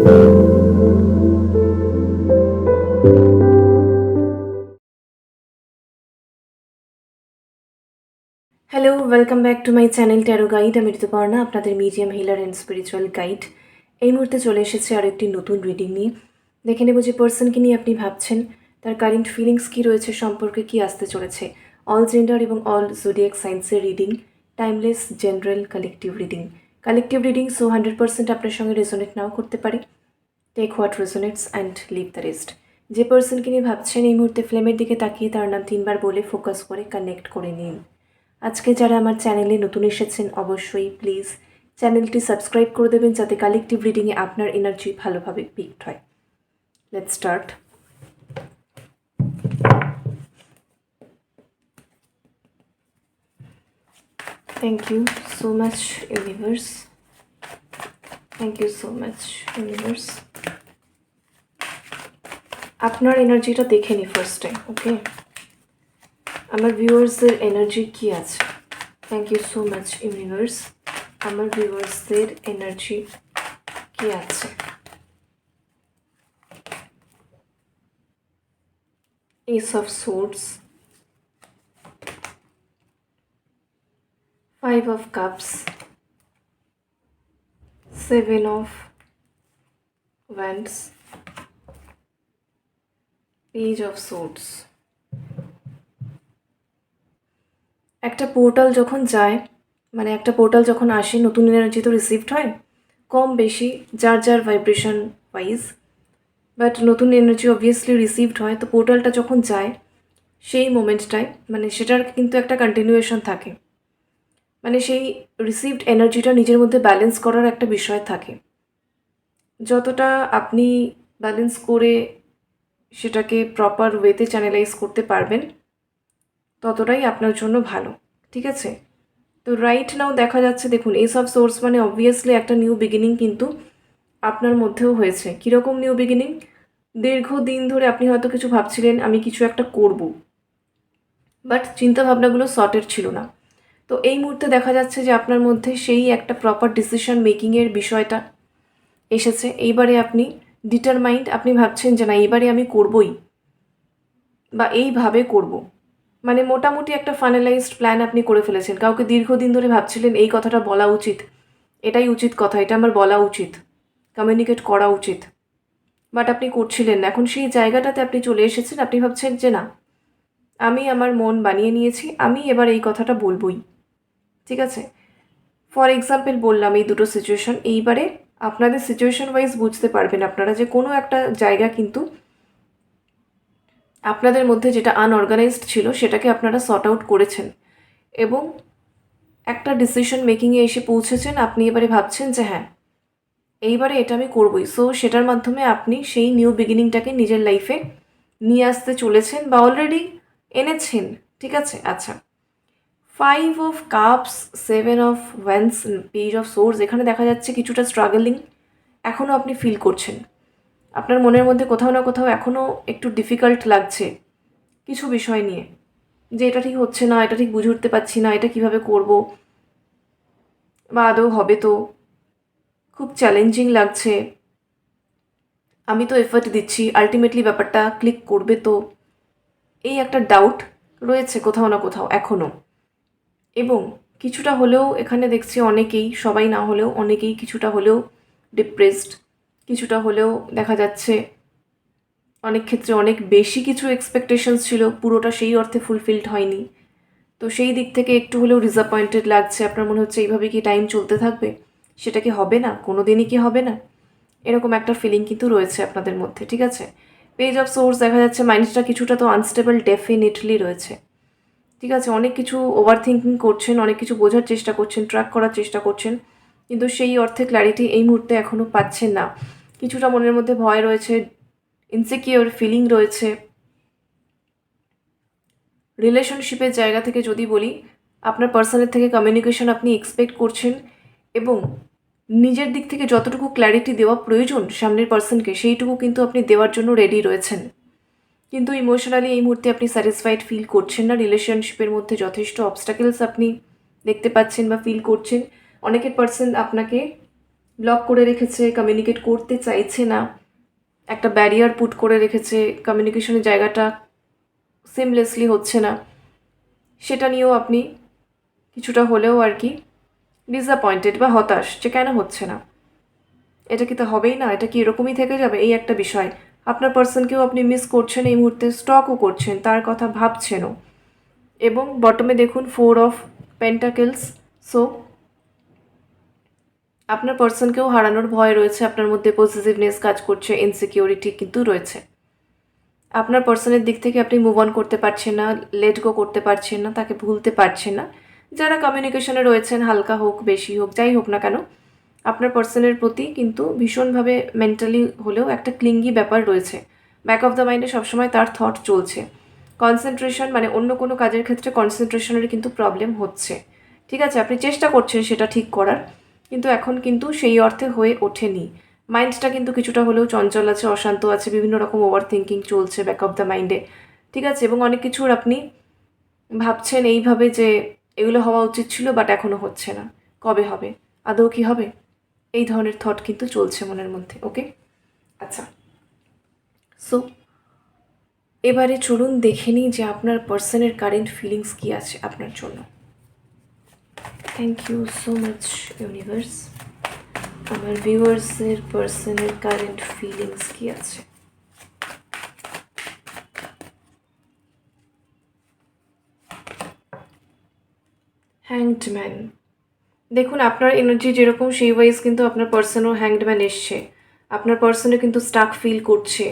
Hello, welcome back to my channel tarot guide. আমি ঋতুপর্ণা, আপনাদের medium healer and spiritual guide. এই মুহূর্তে চলে এসেছে আরও একটি নতুন রিডিং নিয়ে। দেখে নেব যে পার্সনকে নিয়ে আপনি ভাবছেন, তার কারেন্ট ফিলিংস কী রয়েছে, সম্পর্কে কী আসতে চলেছে। অল জেন্ডার এবং অল জোডিয়াক সায়েন্সের reading, timeless, general, collective reading. Collective reading 100% আপনার সঙ্গে রেজোনেট নাও করতে পারে। Take what resonates and leave the rest. যে পার্সনকে নিয়ে ভাবছেন এই মুহূর্তে ফ্লেমের দিকে তাকিয়ে তার নাম 3 বার বলে ফোকাস করে কানেক্ট করে নিন। আজকে যারা আমার চ্যানেলে নতুন এসেছেন অবশ্যই প্লিজ চ্যানেলটি সাবস্ক্রাইব করে দেবেন, যাতে কালেকটিভ রিডিংয়ে আপনার এনার্জি ভালোভাবে পিকড হয়। Let's start. Thank you so much universe, thank you so much universe. আপনার এনার্জিটা দেখে নি ফার্স্টে, ওকে? আমার ভিউয়ার্সদের এনার্জি কি আছে? Thank you so much universe. আমার ভিউয়ার্সদের এনার্জি কি আছে? Ace of Swords, 5 of Cups, 7 of Wands, Page of Swords। একটা পোর্টাল যখন যায়, মানে একটা পোর্টাল যখন আসে, নতুন এনার্জি তো রিসিভড হয় কম বেশি যার যার ভাইব্রেশন ওয়াইজ, বাট নতুন এনার্জি অবভিয়াসলি রিসিভড হয়। তো পোর্টালটা যখন যায় সেই মোমেন্টটায় মানে সেটার কিন্তু একটা কন্টিনিউয়েশন থাকে, মানে সেই রিসিভড এনার্জিটা নিজের মধ্যে ব্যালেন্স করার একটা বিষয় থাকে। যতটা আপনি ব্যালেন্স করে সেটাকে প্রপার ওয়েতে চ্যানেলাইজ করতে পারবেন ততটাই আপনার জন্য ভালো, ঠিক আছে? তো রাইট নাও দেখা যাচ্ছে, দেখুন এস অফ সোর্স মানে অবভিয়াসলি একটা নিউ বিগিনিং কিন্তু আপনার মধ্যেও হয়েছে। কীরকম নিউ বিগিনিং? দীর্ঘদিন ধরে আপনি হয়তো কিছু ভাবছিলেন আমি কিছু একটা করব, বাট চিন্তাভাবনাগুলো সর্টেড ছিল না। তো এই মুহূর্তে দেখা যাচ্ছে যে আপনার মধ্যে সেই একটা প্রপার ডিসিশন মেকিংয়ের বিষয়টা এসেছে। এইবারে আপনি ডিটারমাইন্ড, আপনি ভাবছেন যে না এইবারে আমি করবই বা এইভাবে করব, মানে মোটামুটি একটা ফাইনালাইজড প্ল্যান আপনি করে ফেলেছেন। কাউকে দীর্ঘদিন ধরে ভাবছিলেন এই কথাটা বলা উচিত, এটাই উচিত কথা, এটা আমার বলা উচিত, কমিউনিকেট করা উচিত, বাট আপনি করছিলেন না। এখন সেই জায়গাটাতে আপনি চলে এসেছেন, আপনি ভাবছেন যে না আমি আমার মন বানিয়ে নিয়েছি, আমি এবার এই কথাটা বলবই, ঠিক আছে? ফর এক্সাম্পল বললাম এই দুটো সিচুয়েশন, এইবারে আপনাদের সিচুয়েশন ওয়াইজ বুঝতে পারবেন আপনারা যে কোনো একটা জায়গা কিন্তু আপনাদের মধ্যে যেটা আনঅর্গানাইজড ছিল সেটাকে আপনারা সর্ট আউট করেছেন এবং একটা ডিসিশন মেকিংয়ে এসে পৌঁছেছেন। আপনি এবারে ভাবছেন যে হ্যাঁ এইবারে এটা আমি করবই। সো সেটার মাধ্যমে আপনি সেই নিউ বিগিনিংটাকে নিজের লাইফে নিয়ে আসতে চলেছেন বা অলরেডি এনেছেন, ঠিক আছে? আচ্ছা, 5 of cups, 7 of wands, page of swords. এখানে দেখা যাচ্ছে কিছুটা স্ট্রাগলিং এখনও আপনি ফিল করছেন। আপনার মনের মধ্যে কোথাও না কোথাও এখনও একটু ডিফিকাল্ট লাগছে কিছু বিষয় নিয়ে, যে এটা ঠিক হচ্ছে না, এটা ঠিক বুঝে উঠতে পারছি না, এটা কিভাবে করব বা আদৌ হবে তো, খুব চ্যালেঞ্জিং লাগছে, আমি তো এফর্ট দিচ্ছি, আলটিমেটলি ব্যাপারটা ক্লিক করবে তো, এই একটা ডাউট রয়েছে কোথাও না কোথাও এখনও। এবং কিছুটা হলেও এখানে দেখছি অনেকেই, সবাই না হলেও অনেকেই কিছুটা হলেও ডিপ্রেসড, কিছুটা হলেও দেখা যাচ্ছে অনেক ক্ষেত্রে অনেক বেশি কিছু এক্সপেকটেশনস ছিল, পুরোটা সেই অর্থে ফুলফিলড হয়নি। তো সেই দিক থেকে একটু হলেও ডিসঅ্যাপয়েন্টেড লাগছে। আপনার মনে হচ্ছে এইভাবে কি টাইম চলতে থাকবে, সেটা কি হবে না, কোনো দিনই কি হবে না, এরকম একটা ফিলিং কিন্তু রয়েছে আপনাদের মধ্যে, ঠিক আছে? পেজ অফ সোর্স দেখা যাচ্ছে মাইন্ডটা কিছুটা তো আনস্টেবল ডেফিনেটলি রয়েছে, ঠিক আছে? অনেক কিছু ওভার থিঙ্কিং করছেন, অনেক কিছু বোঝার চেষ্টা করছেন, ট্র্যাক করার চেষ্টা করছেন, কিন্তু সেই অর্থে ক্ল্যারিটি এই মুহূর্তে এখনও পাচ্ছেন না। কিছুটা মনের মধ্যে ভয় রয়েছে, ইনসিকিওর ফিলিং রয়েছে। রিলেশনশিপের জায়গা থেকে যদি বলি, আপনার পার্সনের থেকে কমিউনিকেশন আপনি এক্সপেক্ট করছেন এবং নিজের দিক থেকে যতটুকু ক্ল্যারিটি দেওয়া প্রয়োজন সামনের পার্সনকে সেইটুকু কিন্তু আপনি দেওয়ার জন্য রেডি রয়েছেন, কিন্তু ইমোশনালি এই মুহূর্তে আপনি স্যাটিসফাইড ফিল করছেন না। রিলেশনশিপের মধ্যে যথেষ্ট অবস্টাকেলস আপনি দেখতে পাচ্ছেন বা ফিল করছেন। অনেকের পার্সন আপনাকে ব্লক করে রেখেছে, কমিউনিকেট করতে চাইছে না, একটা ব্যারিয়ার পুট করে রেখেছে, কমিউনিকেশনের জায়গাটা সিমলেসলি হচ্ছে না, সেটা নিয়েও আপনি কিছুটা হলেও আর কি ডিসঅ্যাপয়েন্টেড বা হতাশ যে কেন হচ্ছে না, এটা কি তো হবেই না, এটা কি এরকমই থেকে যাবে, এই একটা বিষয়। আপনার পার্সনকেও আপনি মিস করছেন, এই মুহূর্তে স্টকও করছেন, তার কথা ভাবছেনও। এবং বটমে দেখুন 4 অফ পেন্টাকেলস। সো আপনার পার্সনকেও হারানোর ভয় রয়েছে, আপনার মধ্যে পজিটিভনেস কাজ করছে, ইনসিকিউরিটি কিন্তু রয়েছে। আপনার পার্সনের দিক থেকে আপনি মুভ অন করতে পারছেন না, লেট গো করতে পারছেন না, তাকে ভুলতে পারছেন না। যারা কমিউনিকেশনে রয়েছেন, হালকা হোক বেশি হোক যাই হোক না কেন, আপনার পার্সনের প্রতি কিন্তু ভীষণভাবে মেন্টালি হলেও একটা ক্লিঙ্গি ব্যাপার রয়েছে। ব্যাক অফ দ্য মাইন্ডে সবসময় তার থট চলছে। কনসেন্ট্রেশন মানে অন্য কোনো কাজের ক্ষেত্রে কনসেন্ট্রেশনের কিন্তু প্রবলেম হচ্ছে। ঠিক আছে, আপনি চেষ্টা করছেন সেটা ঠিক করার, কিন্তু এখন কিন্তু সেই অর্থে হয়ে ওঠেনি। মাইন্ডটা কিন্তু কিছুটা হলেও চঞ্চল আছে, অশান্ত আছে, বিভিন্ন রকম ওভার থিঙ্কিং চলছে ব্যাক অফ দ্য মাইন্ডে। ঠিক আছে, এবং অনেক কিছুর আপনি ভাবছেন এইভাবে যে এগুলো হওয়া উচিত ছিল বাট এখনও হচ্ছে না, কবে হবে, আদৌ কি হবে, এই ধরনের থট কিন্তু চলছে মনের মধ্যে। ওকে, আচ্ছা, সো এবারে চলুন দেখে নিই যে আপনার পার্সনের কারেন্ট ফিলিংস কী আছে আপনার জন্য। Thank you so much universe. আমার ভিউয়ার্সের পার্সনের কারেন্ট ফিলিংস কী আছে? Hanged man. দেখুন আপনার এনার্জি যেরকম সেই ওয়াইজ কিন্তু আপনার পার্সনও হ্যাংড ম্যান এসছে, আপনার পার্সনও কিন্তু স্টাক ফিল করছে।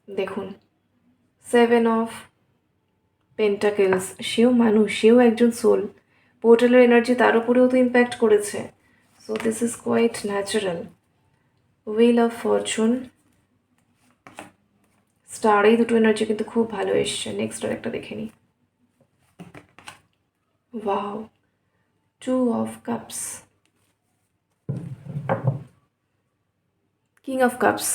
দেখুন 7 অফ পেন্টাকেলস, সেও মানুষ, সেও একজন সোল, পোর্টালের এনার্জি তার উপরেও তো ইম্প্যাক্ট করেছে। So this is quite natural. Wheel of fortune, star, এই দুটো এনার্জি কিন্তু খুব ভালো এসছে। নেক্সট আর একটা দেখে নিই। Wow, 2 of cups, king of cups.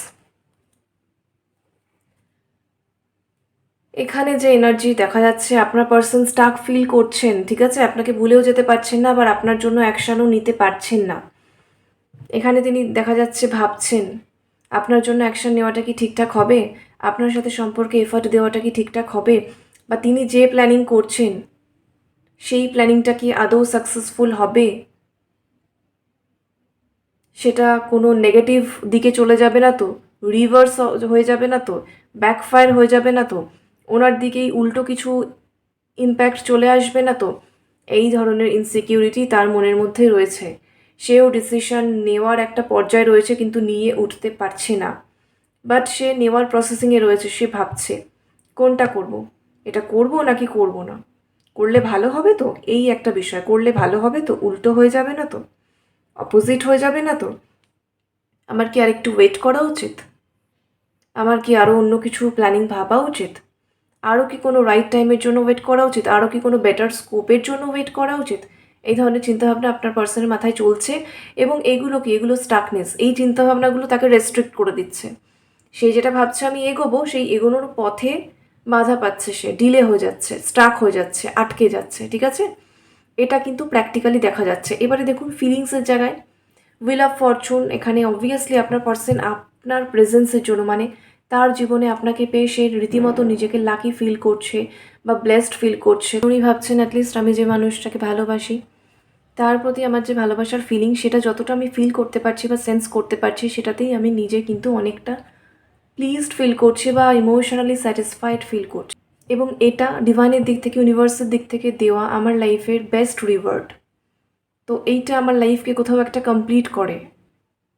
এখানে যে এনার্জি দেখা যাচ্ছে, আপনার পার্সন স্টাক ফিল করছেন, ঠিক আছে, আপনাকে ভুলেও যেতে পারছেন না, আবার আপনার জন্য অ্যাকশানও নিতে পারছেন না। এখানে তিনি দেখা যাচ্ছে ভাবছেন আপনার জন্য অ্যাকশান নেওয়াটা কি ঠিকঠাক হবে, আপনার সাথে সম্পর্কে এফার্ট দেওয়াটা কি ঠিকঠাক হবে, বা তিনি যে প্ল্যানিং করছেন সেই প্ল্যানিংটা কি আদৌ সাকসেসফুল হবে, সেটা কোনো নেগেটিভ দিকে চলে যাবে না তো, রিভার্স হয়ে যাবে না তো, ব্যাকফায়ার হয়ে যাবে না তো, ওনার দিকেই উল্টো কিছু ইম্প্যাক্ট চলে আসবে না তো, এই ধরনের ইনসিকিউরিটি তার মনের মধ্যে রয়েছে। সেও ডিসিশন নেওয়ার একটা পর্যায়ে রয়েছে কিন্তু নিয়ে উঠতে পারছে না, বাট সে নেওয়ার প্রসেসিংয়ে রয়েছে। সে ভাবছে কোনটা করব, এটা করব নাকি করব না, করলে ভালো হবে তো, এই একটা বিষয়, করলে ভালো হবে তো, উল্টো হয়ে যাবে না তো, অপোজিট হয়ে যাবে না তো, আমার কি আরেকটু ওয়েট করা উচিত, আমার কি আরও অন্য কিছু প্ল্যানিং ভাবা উচিত, আরও কি কোনো রাইট টাইমের জন্য ওয়েট করা উচিত, আরও কি কোনো বেটার স্কোপের জন্য ওয়েট করা উচিত, এই ধরনের চিন্তাভাবনা আপনার পার্সনের মাথায় চলছে। এবং এগুলো স্টাকনেস, এই চিন্তাভাবনাগুলো তাকে রেস্ট্রিক্ট করে দিচ্ছে। সে যেটা ভাবছে আমি এগোবো, সেই এগোনোর পথে বাধা পাচ্ছে, সে ডিলে হয়ে যাচ্ছে, স্টাক হয়ে যাচ্ছে, আটকে যাচ্ছে। ঠিক আছে, এটা কিন্তু প্র্যাকটিক্যালি দেখা যাচ্ছে। এবারে দেখুন ফিলিংসের জায়গায় হুইল অফ ফরচুন, এখানে অবভিয়াসলি আপনার পার্সন আপনার প্রেজেন্সের জন্য মানে তার জীবনে আপনাকে পেয়ে সে রীতিমতো নিজেকে লাকি ফিল করছে বা ব্লেসড ফিল করছে। উনি ভাবছেন অ্যাটলিস্ট আমি যে মানুষটাকে ভালোবাসি তার প্রতি আমার যে ভালোবাসার ফিলিং, সেটা যতটা আমি ফিল করতে পারছি বা সেন্স করতে পারছি, সেটাতেই আমি নিজে কিন্তু অনেকটা প্লিজড ফিল করছি বা ইমোশনালি স্যাটিসফাইড ফিল করছি। এবং এটা ডিভাইনের দিক থেকে, ইউনিভার্সের দিক থেকে দেওয়া আমার লাইফের বেস্ট রিওয়ার্ড। তো এইটা আমার লাইফকে কোথাও একটা কমপ্লিট করে,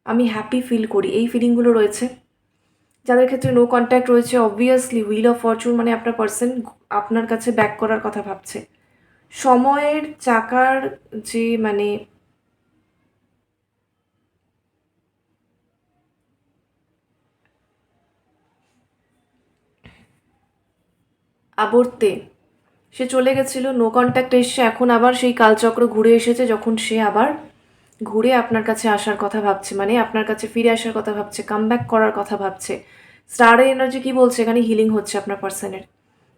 আমি হ্যাপি ফিল করি, এই ফিলিংগুলো রয়েছে। যাদের ক্ষেত্রে নো কন্ট্যাক্ট রয়েছে, অবভিয়াসলি হুইল অফ ফরচুন মানে আপনার পার্সন আপনার কাছে ব্যাক করার কথা ভাবছে। সময়ের চাকার যে মানে আবর্তে সে চলে গেছিলো, নো কন্ট্যাক্ট এসছে, এখন আবার সেই কালচক্র ঘুরে এসেছে, যখন সে আবার ঘুরে আপনার কাছে আসার কথা ভাবছে, মানে আপনার কাছে ফিরে আসার কথা ভাবছে, কামব্যাক করার কথা ভাবছে। স্টারের এনার্জি কী বলছে, এখানে হিলিং হচ্ছে আপনার পার্সনের।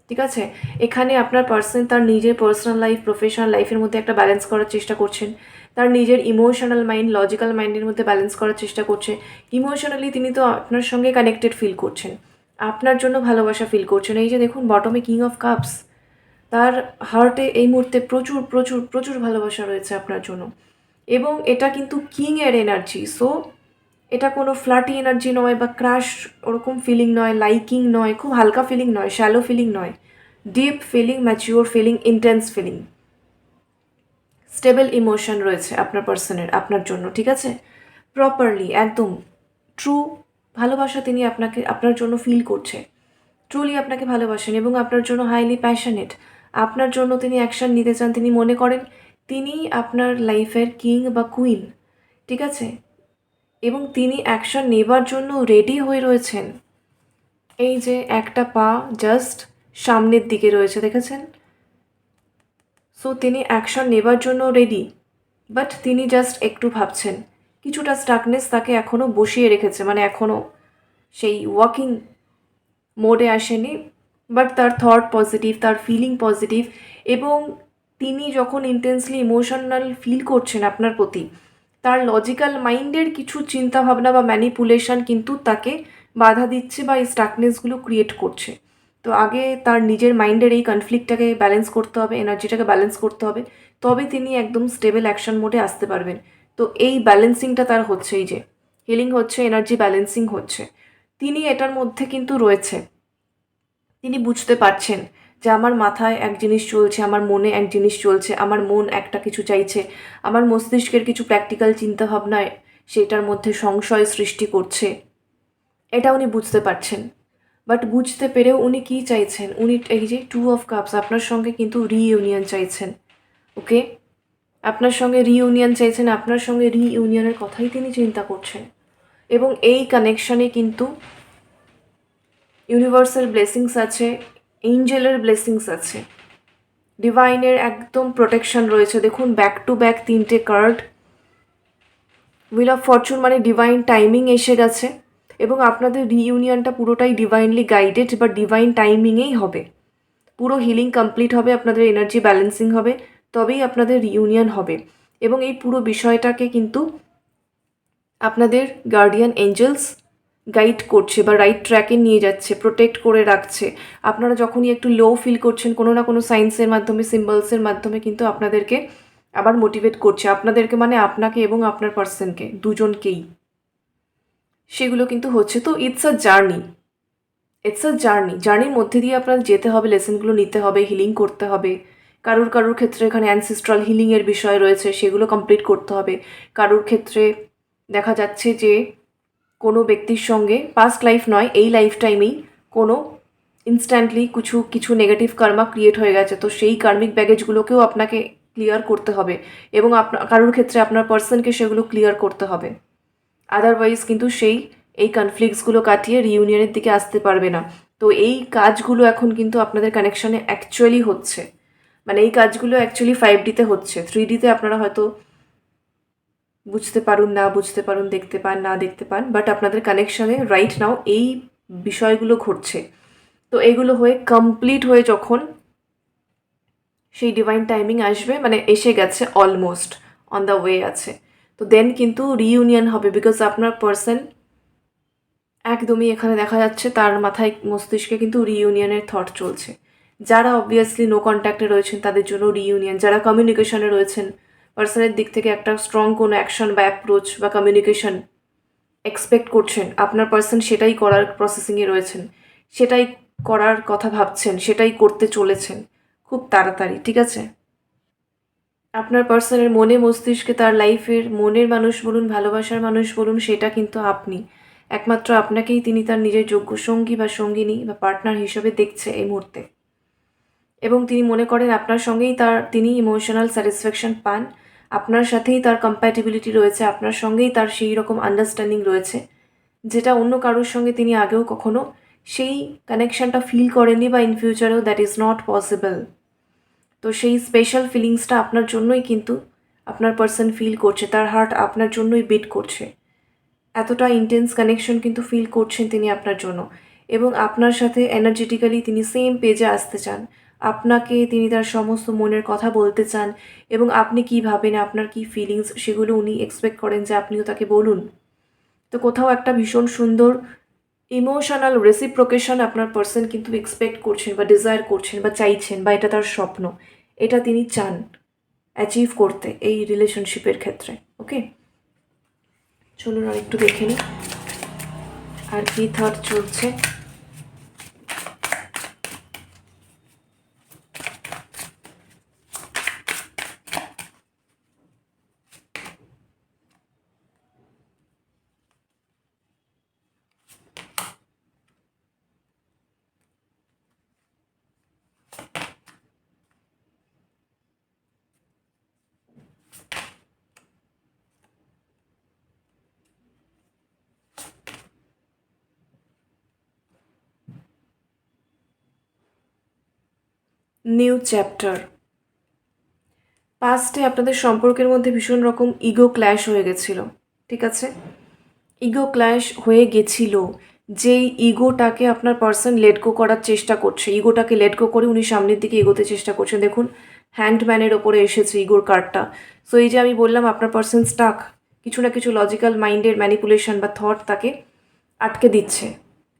ঠিক আছে, এখানে আপনার পার্সন তার নিজের পার্সোনাল লাইফ প্রফেশনাল লাইফের মধ্যে একটা ব্যালেন্স করার চেষ্টা করছেন। তার নিজের ইমোশনাল মাইন্ড লজিক্যাল মাইন্ডের মধ্যে ব্যালেন্স করার চেষ্টা করছে। ইমোশনালি তিনি তো আপনার সঙ্গে কানেক্টেড ফিল করছেন, আপনার জন্য ভালোবাসা ফিল করছেন। এই যে দেখুন বটমে কিং অফ কাপস, তার হার্টে এই মুহূর্তে প্রচুর প্রচুর প্রচুর ভালোবাসা রয়েছে আপনার জন্য। এবং এটা কিন্তু কিংয়ের এনার্জি, সো এটা কোনো ফ্ল্যাটি এনার্জি নয় বা ক্রাশ ওরকম ফিলিং নয়, লাইকিং নয়, খুব হালকা ফিলিং নয়, শ্যালো ফিলিং নয়, deep feeling, mature feeling, intense feeling, stable emotion রয়েছে আপনার পার্সনের আপনার জন্য, ঠিক আছে? প্রপারলি একদম ট্রু ভালোবাসা তিনি আপনার জন্য ফিল করছে, ট্রুলি আপনাকে ভালোবাসেন এবং আপনার জন্য হাইলি প্যাশনেট। আপনার জন্য তিনি অ্যাকশন নিতে চান, তিনি মনে করেন তিনি আপনার লাইফের কিং বা কুইন, ঠিক আছে? এবং তিনি অ্যাকশন নেবার জন্য রেডি হয়ে রয়েছেন। এই যে একটা পা জাস্ট সামনের দিকে রয়েছে, দেখেছেন? সো তিনি অ্যাকশন নেবার জন্য রেডি, বাট তিনি জাস্ট একটু ভাবছেন। কিছুটা স্টাকনেস তাকে এখনও বসিয়ে রেখেছে, মানে এখনও সেই ওয়াকিং মোডে আসেনি, বাট তার থট পজিটিভ, তার ফিলিং পজিটিভ। এবং তিনি যখন ইন্টেন্সলি ইমোশনাল ফিল করছেন আপনার প্রতি, তার লজিক্যাল মাইন্ডের কিছু চিন্তাভাবনা বা ম্যানিপুলেশন কিন্তু তাকে বাধা দিচ্ছে বা এই স্টাকনেসগুলো ক্রিয়েট করছে। তো আগে তার নিজের মাইন্ডের এই কনফ্লিক্টটাকে ব্যালেন্স করতে হবে, এনার্জিটাকে ব্যালেন্স করতে হবে, তবে তিনি একদম স্টেবল অ্যাকশন মোডে আসতে পারবেন। তো এই ব্যালেন্সিংটা তার হচ্ছে, এই যে হিলিং হচ্ছে, এনার্জি ব্যালেন্সিং হচ্ছে, তিনি এটার মধ্যে কিন্তু রয়েছে। তিনি বুঝতে পারছেন যে আমার মাথায় এক জিনিস চলছে, আমার মনে এক জিনিস চলছে, আমার মন একটা কিছু চাইছে, আমার মস্তিষ্কের কিছু প্র্যাকটিক্যাল চিন্তাভাবনায় সেটার মধ্যে সংশয় সৃষ্টি করছে, এটা উনি বুঝতে পারছেন। বাট বুঝতে পেরেও উনি কী চাইছেন, উনি এই যে 2 অফ কাপস আপনার সঙ্গে কিন্তু রিইউনিয়ন চাইছেন। ওকে, আপনার সঙ্গে রিইউনিয়ন চাইছেন, আপনার সঙ্গে রিইউনিয়নের কথাই তিনি চিন্তা করছেন। এবং এই কানেকশানে কিন্তু ইউনিভার্সাল ব্লেসিংস আছে, এঞ্জেলের ব্লেসিংস আছে, ডিভাইনের একদম প্রোটেকশন রয়েছে। দেখুন ব্যাক টু ব্যাক 3টে কার্ড, হুইল অফ ফরচুন, মানে ডিভাইন টাইমিং এসে গেছে। এবং আপনাদের রিইউনিয়নটা পুরোটাই ডিভাইনলি গাইডেড বা ডিভাইন টাইমিংয়েই হবে। পুরো হিলিং কমপ্লিট হবে, আপনাদের এনার্জি ব্যালেন্সিং হবে, তবেই আপনাদের রিইউনিয়ন হবে। এবং এই পুরো বিষয়টাকে কিন্তু আপনাদের গার্ডিয়ান এঞ্জেলস গাইড করছে বা রাইট ট্র্যাকে নিয়ে যাচ্ছে, প্রোটেক্ট করে রাখছে। আপনারা যখনই একটু লো ফিল করছেন, কোনো না কোনো সাইন্সের মাধ্যমে, সিম্বলসের মাধ্যমে কিন্তু আপনাদেরকে আবার মোটিভেট করছে, আপনাদেরকে মানে আপনাকে এবং আপনার পার্সনকে, দুজনকেই। সেগুলো কিন্তু হচ্ছে। তো ইটস আ জার্নি, জার্নির মধ্যে দিয়ে আপনার যেতে হবে, লেসনগুলো নিতে হবে, হিলিং করতে হবে। কারুর ক্ষেত্রে এখানে অ্যানসেস্ট্রাল হিলিংয়ের বিষয় রয়েছে, সেগুলো কমপ্লিট করতে হবে। কারুর ক্ষেত্রে দেখা যাচ্ছে যে কোনো ব্যক্তির সঙ্গে পাস্ট লাইফ নয়, এই লাইফ টাইমেই কোনো ইনস্ট্যান্টলি কিছু নেগেটিভ কার্মা ক্রিয়েট হয়ে গেছে, তো সেই কার্মিক ব্যাগেজগুলোকেও আপনাকে ক্লিয়ার করতে হবে। এবং কারুর ক্ষেত্রে আপনার পার্সনকে সেগুলো ক্লিয়ার করতে হবে, আদারওয়াইজ কিন্তু এই কনফ্লিক্টসগুলো কাটিয়ে রিইউনিয়নের দিকে আসতে পারবে না। তো এই কাজগুলো এখন কিন্তু আপনাদের কানেকশানে অ্যাকচুয়ালি হচ্ছে, মানে এই কাজগুলো অ্যাকচুয়ালি 5Dতে হচ্ছে। 3Dতে আপনারা হয়তো বুঝতে পারুন, না বুঝতে পারুন, দেখতে পান, না দেখতে পান, বাট আপনাদের কানেকশানে রাইট নাও এই বিষয়গুলো ঘটছে। তো এগুলো হয়ে কমপ্লিট হয়ে যখন সেই ডিভাইন টাইমিং আসবে, মানে এসে গেছে, অলমোস্ট অন দ্য ওয়ে আছে, তো দেন কিন্তু রিইউনিয়ন হবে। বিকজ আপনার পার্সন একদমই এখানে দেখা যাচ্ছে তার মাথায় মস্তিষ্কে কিন্তু রিইউনিয়নের থট চলছে। যারা অবভিয়াসলি নো কন্ট্যাক্টে রয়েছেন তাদের জন্য রিইউনিয়ন, যারা কমিউনিকেশনে রয়েছেন, পার্সনের দিক থেকে একটা স্ট্রং কোনো অ্যাকশন বা অ্যাপ্রোচ বা কমিউনিকেশন এক্সপেক্ট করছেন, আপনার পার্সন সেটাই করার প্রসেসিংয়ে রয়েছেন, সেটাই করার কথা ভাবছেন, সেটাই করতে চলেছেন খুব তাড়াতাড়ি, ঠিক আছে? আপনার পার্সনের মনে মস্তিষ্কে তার লাইফের মনের মানুষ বলুন, ভালোবাসার মানুষ বলুন, সেটা কিন্তু আপনি। একমাত্র আপনাকেই তিনি তার নিজের যোগ্য সঙ্গী বা সঙ্গিনী বা পার্টনার হিসেবে দেখছে এই মুহূর্তে। এবং তিনি মনে করেন আপনার সঙ্গেই তিনি ইমোশনাল স্যাটিসফ্যাকশন পান, আপনার সাথেই তার কম্প্যাটিবিলিটি রয়েছে, আপনার সঙ্গেই তার সেই রকম আন্ডারস্ট্যান্ডিং রয়েছে, যেটা অন্য কারোর সঙ্গে তিনি আগেও কখনো সেই কানেকশনটা ফিল করেননি, বা ইন ফিউচারেও দ্যাট ইজ নট পসিবল। তো সেই স্পেশাল ফিলিংসটা আপনার জন্যই কিন্তু আপনার পার্সন ফিল করছে, তার হার্ট আপনার জন্যই বিট করছে, এতটা ইন্টেন্স কানেকশন কিন্তু ফিল করছেন তিনি আপনার জন্য। এবং আপনার সাথে এনার্জেটিক্যালি তিনি সেম পেজে আসতে চান, আপনাকে তিনি তার সমস্ত মনের কথা বলতে চান এবং আপনি কী ভাবেন, আপনার কী ফিলিংস, সেগুলো উনি এক্সপেক্ট করেন যে আপনিও তাকে বলুন। তো কোথাও একটা ভীষণ সুন্দর ইমোশনাল রেসিপ্রোকেশন আপনার পার্সন কিন্তু এক্সপেক্ট করছেন বা ডিজায়ার করছেন বা চাইছেন, বা এটা তার স্বপ্ন, এটা তিনি চান অ্যাচিভ করতে এই রিলেশনশিপের ক্ষেত্রে। ওকে, চলুন আর একটু দেখে নিই আর কি থট চলছে। New chapter. পাস্টে আপনাদের সম্পর্কের মধ্যে ভীষণ রকম ইগো ক্ল্যাশ হয়ে গেছিল, ঠিক আছে? ইগো ক্ল্যাশ হয়ে গেছিল, যেই ইগোটাকে আপনার পার্সন লেট গো করার চেষ্টা করছে, ইগোটাকে লেট গো করে উনি সামনের দিকে এগোতে চেষ্টা করছেন। দেখুন হ্যান্ডম্যানের ওপরে এসেছে ইগোর কার্ডটা। সো এই যে আমি বললাম আপনার পার্সন স্টাক, কিছু না কিছু লজিক্যাল মাইন্ডের ম্যানিপুলেশন বা থট তাকে আটকে দিচ্ছে।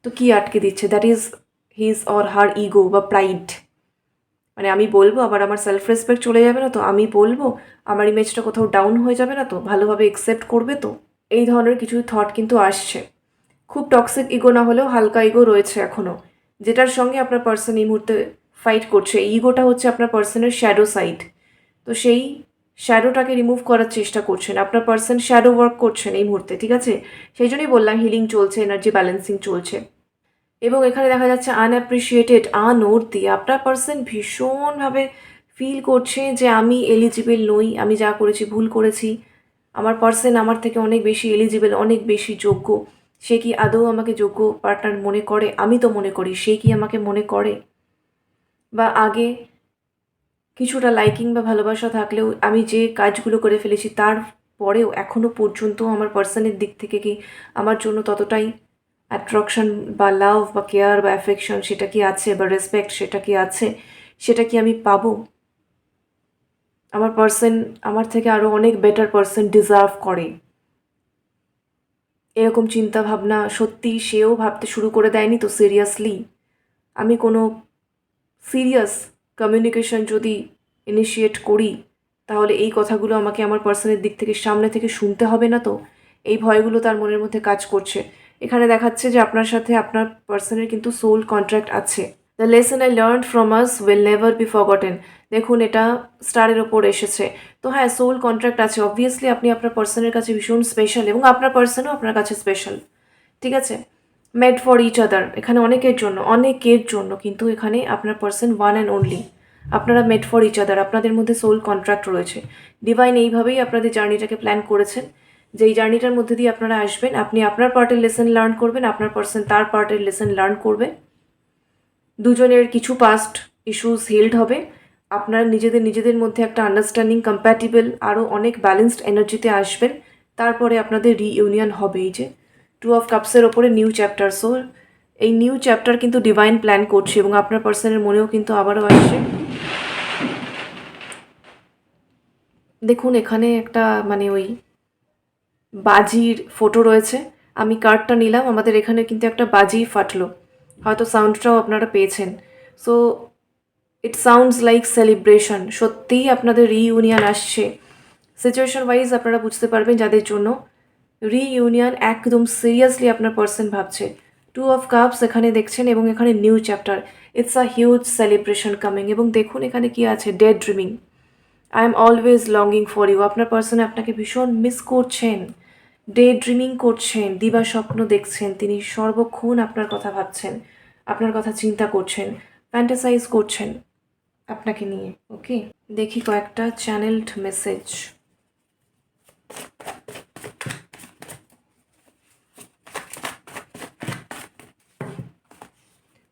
তো কি আটকে দিচ্ছে? That is his or her ego বা প্রাইড। মানে আমি বলবো আবার আমার সেলফ রেসপেক্ট চলে যাবে না তো? আমি বলবো আমার ইমেজটা কোথাও ডাউন হয়ে যাবে না তো? ভালোভাবে একসেপ্ট করবে তো? এই ধরনের কিছু থট কিন্তু আসছে। খুব টক্সিক ইগো না হলেও হালকা ইগো রয়েছে এখনও, যেটার সঙ্গে আপনার পার্সন এই মুহূর্তে ফাইট করছে। এই ইগোটা হচ্ছে আপনার পার্সনের শ্যাডো সাইড। তো সেই শ্যাডোটাকে রিমুভ করার চেষ্টা করছেন আপনার পার্সন, শ্যাডো ওয়ার্ক করছেন এই মুহূর্তে, ঠিক আছে? সেই জন্যই বললাম হিলিং চলছে, এনার্জি ব্যালেন্সিং চলছে। এবং এখানে দেখা যাচ্ছে আনঅ্যাপ্রিসিয়েটেড, আনওর্থি। আপনার পার্সন ভীষণভাবে ফিল করছে যে আমি এলিজিবল নই, আমি যা করেছি ভুল করেছি, আমার পার্সন আমার থেকে অনেক বেশি এলিজিবল, অনেক বেশি যোগ্য। সে কি আদৌ আমাকে যোগ্য পার্টনার মনে করে? আমি তো মনে করি, সে কি আমাকে মনে করে? বা আগে কিছুটা লাইকিং বা ভালোবাসা থাকলেও আমি যে কাজগুলো করে ফেলেছি তার পরেও এখনও পর্যন্ত আমার পার্সনের দিক থেকে কি আমার জন্য ততটাই অ্যাট্রাকশন বা লাভ বা কেয়ার বা অ্যাফেকশন সেটা কি আছে, বা রেসপেক্ট সেটা কি আছে? সেটা কি আমি পাবো? আমার পার্সন আমার থেকে আরও অনেক বেটার পার্সন ডিজার্ভ করে, এরকম চিন্তা ভাবনা সত্যি সেও ভাবতে শুরু করে দেয়নি তো? সিরিয়াসলি আমি কোনো সিরিয়াস কমিউনিকেশন যদি ইনিশিয়েট করি, তাহলে এই কথাগুলো আমাকে আমার পার্সনের দিক থেকে সামনে থেকে শুনতে হবে না তো? এই ভয়গুলো তার মনের মধ্যে কাজ করছে। এখানে দেখাচ্ছে যে আপনার সাথে আপনার পার্সনের কিন্তু সোল কন্ট্রাক্ট আছে। The lesson I learn from us will never be forgotten. দেখুন এটা স্টারের ওপর এসেছে। তো হ্যাঁ, সোল কন্ট্রাক্ট আছে। অবভিয়াসলি আপনি আপনার পার্সনের কাছে ভীষণ স্পেশাল এবং আপনার পার্সনও আপনার কাছে স্পেশাল, ঠিক আছে? মেড ফর ইচ আদার, এখানে অনেকের জন্য কিন্তু এখানে আপনার পার্সন ওয়ান অ্যান্ড অনলি। আপনারা মেড ফর ইচ আদার, আপনাদের মধ্যে সোল কন্ট্রাক্ট রয়েছে। ডিভাইন এইভাবেই আপনাদের জার্নিটাকে প্ল্যান করেছেন, যে এই জার্নিটার মধ্যে দিয়ে আপনারা আসবেন, আপনি আপনার পার্টের লেসন লার্ন করবেন, আপনার পার্সন তার পার্টের লেসন লার্ন করবে। দুজনের কিছু পাস্ট ইস্যুস হিল্ড হবে, আপনারা নিজেদের মধ্যে একটা আন্ডারস্ট্যান্ডিং, কম্প্যাটিবল, আরও অনেক ব্যালেন্সড এনার্জিতে আসবেন। তারপরে আপনাদের রিইউনিয়ন হবে। এই যে 2 অফ কাপসের ওপরে নিউ চ্যাপ্টার। সো এই নিউ চ্যাপ্টার কিন্তু ডিভাইন প্ল্যান করছে এবং আপনার পার্সনের মনেও কিন্তু আবারও আসছে। দেখুন এখানে একটা মানে ওই বাজির ফটো রয়েছে। আমি কার্ডটা নিলাম, আমাদের এখানে কিন্তু একটা বাজি ফাটলো, হয়তো সাউন্ডটাও আপনারা পেয়েছেন। So it sounds like celebration. সত্যিই আপনাদের রিইউনিয়ন আসছে। সিচুয়েশন ওয়াইজ আপনারা বুঝতে পারবেন যাদের জন্য রিইউনিয়ন একদম সিরিয়াসলি আপনার পার্সন ভাবছে। 2 অফ কাপস এখানে দেখছেন এবং এখানে new chapter. It's a huge celebration coming. এবং দেখুন এখানে কি আছে, day dreaming. I am always longing for you. আপনার পার্সন আপনাকে ভীষণ মিস করছেন, ডে ড্রিমিং করছেন, দিবা স্বপ্ন দেখছেন। তিনি সর্বক্ষণ আপনার কথা ভাবছেন, আপনার কথা চিন্তা করছেন, ফ্যান্টাসাইজ করছেন আপনাকে নিয়ে। ওকে, দেখি কয়েকটা চ্যানেলড মেসেজ।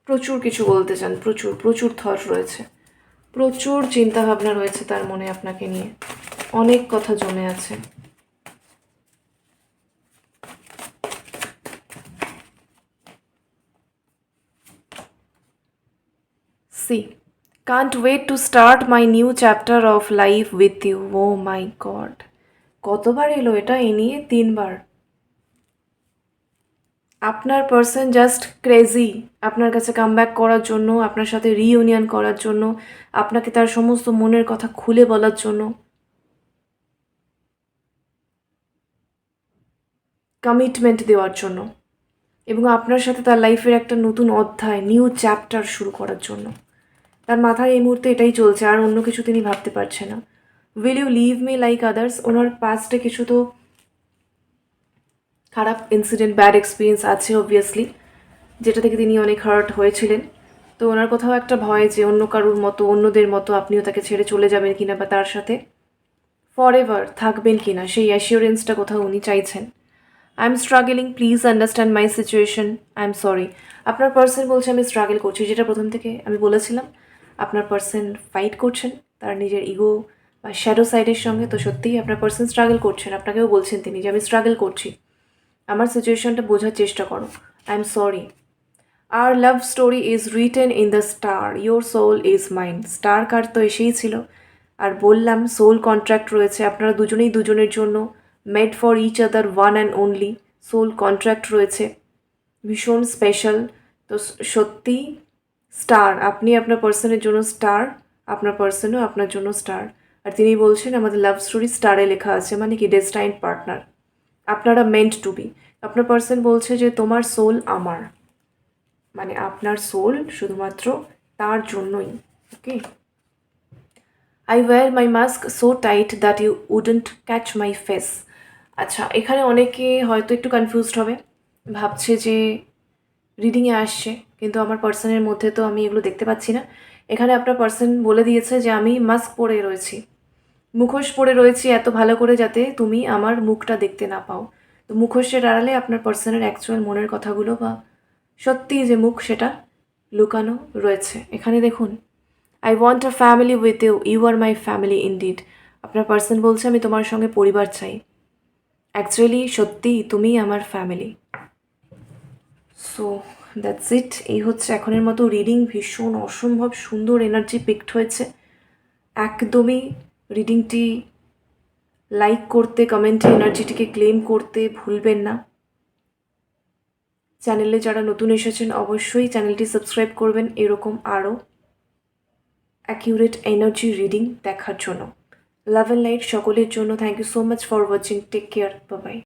প্রচুর কিছু বলতে চান, প্রচুর প্রচুর থট রয়েছে, প্রচুর চিন্তাভাবনা রয়েছে তার মনে আপনাকে নিয়ে, অনেক কথা জমে আছে। She Can't wait to start my new chapter of life with you. Oh my god. কতবার এলো এটা এ নিয়ে 3বার। আপনার পার্সন জাস্ট ক্রেজি আপনার কাছে কামব্যাক করার জন্য, আপনার সাথে রিইউনিয়ন করার জন্য, আপনাকে তার সমস্ত মনের কথা খুলে বলার জন্য, কমিটমেন্ট দেওয়ার জন্য, এবং আপনার সাথে তার লাইফের একটা নতুন অধ্যায়, নিউ চ্যাপ্টার শুরু করার জন্য। তার মাথায় এই মুহূর্তে এটাই চলছে, আর অন্য কিছু তিনি ভাবতে পারছে না। Will you leave me like others? ওনার পাস্টে কিছু তো খারাপ ইনসিডেন্ট, ব্যাড এক্সপিরিয়েন্স আছে অবভিয়াসলি, যেটা থেকে তিনি অনেক হার্ট হয়েছিলেন। তো ওনার কোথাও একটা ভয় যে অন্য কারুর মতো, অন্যদের মতো আপনিও তাকে ছেড়ে চলে যাবেন কিনা, বা তার সাথে ফর এভার থাকবেন কিনা, সেই অ্যাসিওরেন্সটা কোথাও উনি চাইছেন। I am struggling, please understand my situation, I am sorry. আপনার পার্সন বলছে আমি স্ট্রাগল করছি, যেটা প্রথম থেকে আমি বলেছিলাম। আপনার পার্সন ফাইট করছেন তার নিজের ইগো বা শ্যাডো সাইডের সঙ্গে। তো সত্যিই আপনার পার্সন স্ট্রাগল করছেন, আপনাকেও বলছেন তিনি যে আমি স্ট্রাগল করছি, আমার সিচুয়েশনটা বোঝার চেষ্টা করো, আই এম সরি। আর love story is written in the star, your soul is mind. Star card তো এসেই ছিল, আর বললাম সোল কন্ট্রাক্ট রয়েছে, আপনারা দুজনেই দুজনের জন্য made for each other, one and only soul contract রয়েছে, ভীষণ স্পেশাল। তো সত্যি স্টার, আপনি আপনার পার্সনের জন্য স্টার, আপনার পার্সনও আপনার জন্য স্টার। আর তিনি বলছেন আমাদের লাভ স্টোরি স্টারে লেখা আছে, মানে কি ডেস্টাইন পার্টনার, আপনারা মেন্ট টু বি। আপনার পার্সন বলছে যে তোমার সোল আমার, মানে আপনার সোল শুধুমাত্র তার জন্যই। Okay, I wear my mask so tight that you wouldn't catch my face. আচ্ছা, এখানে অনেকে হয়তো একটু কনফিউজড হবে, ভাবছে যে রিডিংয়ে আসছে কিন্তু আমার পার্সনের মধ্যে তো আমি এগুলো দেখতে পাচ্ছি না। এখানে আপনার পার্সন বলে দিয়েছে যে আমি মাস্ক পরে রয়েছি, মুখোশ পরে রয়েছি এত ভালো করে যাতে তুমি আমার মুখটা দেখতে না পাও। তো মুখোশের আড়ালে আপনার পার্সনের অ্যাকচুয়াল মনের কথাগুলো বা সত্যিই যে মুখ, সেটা লুকানো রয়েছে। এখানে দেখুন, I want a family with you, you are my family indeed. আপনার পার্সন বলছে আমি তোমার সঙ্গে পরিবার চাই, অ্যাকচুয়ালি সত্যিই তুমিই আমার ফ্যামিলি। So that's it. এই হচ্ছে এখনের মতো রিডিং। ভীষণ অসম্ভব সুন্দর এনার্জি পিকড হয়েছে। একদমই রিডিংটি লাইক করতে, কমেন্টে এনার্জিটিকে ক্লেম করতে ভুলবেন না। চ্যানেলে যারা নতুন এসেছেন অবশ্যই চ্যানেলটি সাবস্ক্রাইব করবেন এরকম আরও অ্যাকিউরেট এনার্জি রিডিং দেখার জন্য। লাভ অ্যান্ড লাইট সকলের জন্য। Thank you so much for watching. Take care, bye by.